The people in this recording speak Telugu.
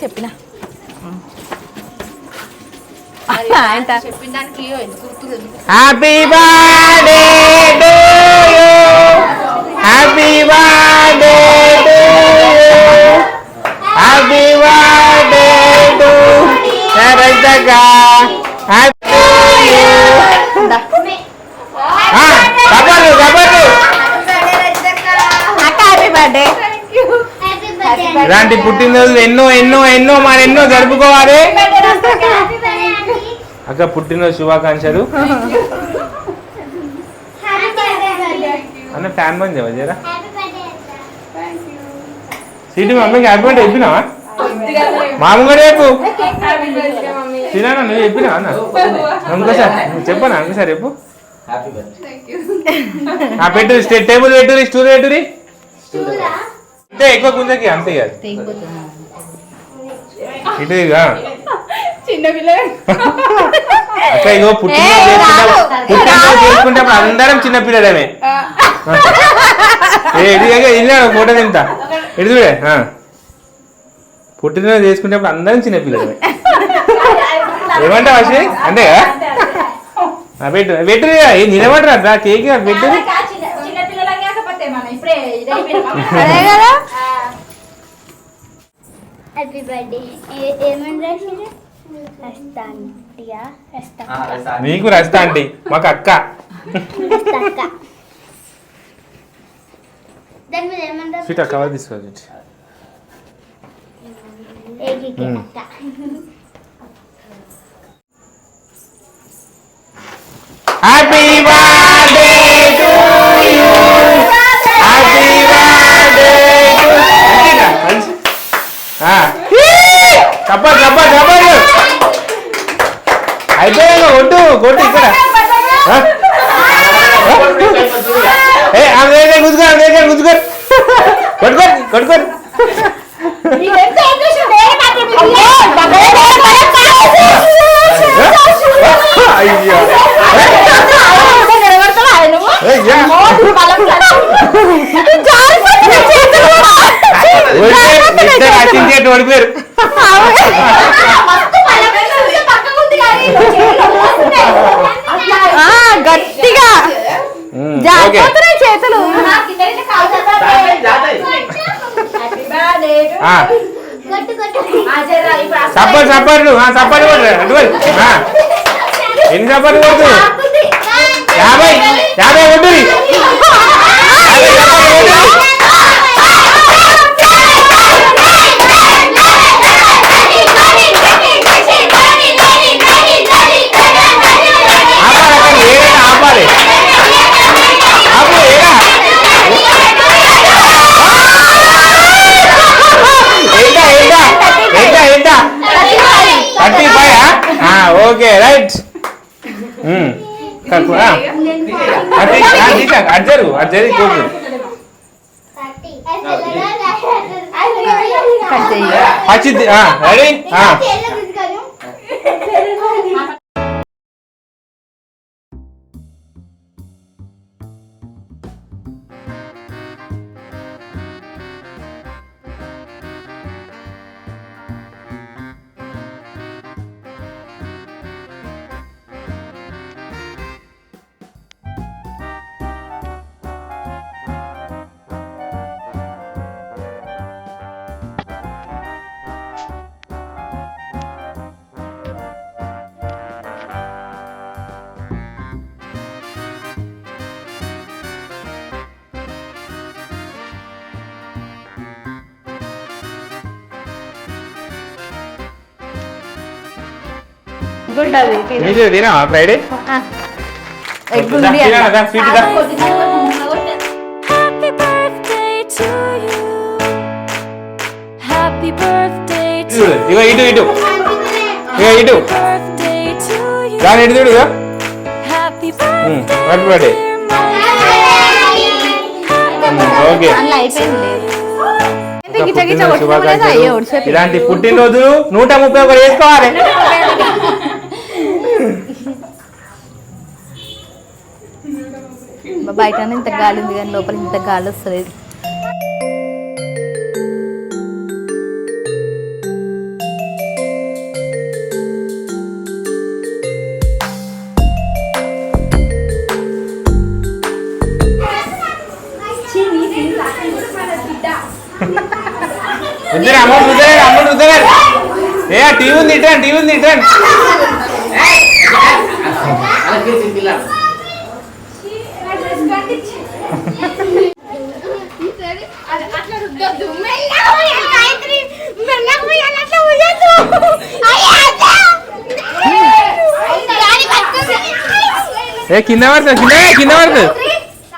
చెప్పిన happy birthday to you happy birthday to you happy birthday to రజక హ్యాపీ టు యు కబరు కబరు హ్యాపీ బర్త్డే ఇలాంటి పుట్టినరోజు ఎన్నో ఎన్నో ఎన్నో మరి ఎన్నో జరుపుకోవాలి అక్క పుట్టినరోజు శుభాకాంక్షలు అన్న ఫ్యాన్ బంద్ చేయవా జరా సీటు మమ్మీకి హ్యాపీ బర్త్డే చెప్పినావా మామూలుగా రేపు తినా నువ్వు చెప్పినావా అన్న ఇంకోసారి చెప్పనా ఇంకోసారి చెప్పు పెట్టు టేబుల్ పెట్టురి స్టూల్ పెట్టురి అంటే ఎక్కువ గుంజకి అంతే కాదు ఇటుగా అక్క ఇగో పుట్టినరోజు చేసుకుంటే అందరం చిన్నపిల్లలమే వెళ్ళాడు ఫోటో తింటా ఇటు చూడే పుట్టినరోజు చేసుకుంటే అందరం చిన్నపిల్లలమే ఏమంటావు అసలు అంతేగా పెట్టు పెట్టు నిలబడరా కేక్ పెట్టు హ్యాపీ బర్త్డే ఏమని నీకు రస్తా అండి మాకు అక్క స్వీట్ కవర్ తీసుకోవాలి happy birthday to you happy birthday కప్పర్ కప్పర్ కప్పర్ అయిపోయాక కొట్టు కొట్టు ఇక్కడ గుంజుకోరు గుంజుకోరు కొట్టుకోరు కొట్టుకోరు అయ్యో ఓడిపోయారు గట్టిగా చేతులు సప్పలు సప్పలు సప్పలు ఎన్ని సప్పలు కొడుతు 50 కొట్టు ఆపాలి ఓకే రైట్ అర్జరు అర్జరి కూతురు పచ్చిది రెడీ తినావా ఫ్రైడే ఇగో ఇటు ఇటు ఇగో ఇటు దాని ఇటు చూడు హ్యాపీ బర్త్డే ఓకే ఇలాంటి పుట్టినరోజు 131 వేసుకోవాలి బయట ఇంత గాలి ఉంది కానీ లోపల ఇంత గాలి వస్తలేదు ఇద్దరు అమౌంట్ రుద్దలేరు ఏ టీవీ ఉంది ఇట్రా అట్లా రుద్దొద్దు మెల్లగా పోయాలి గాయత్రి మెల్లగా పోయాలి అట్లా పోయొద్దు ఏ కింద పడుతుంది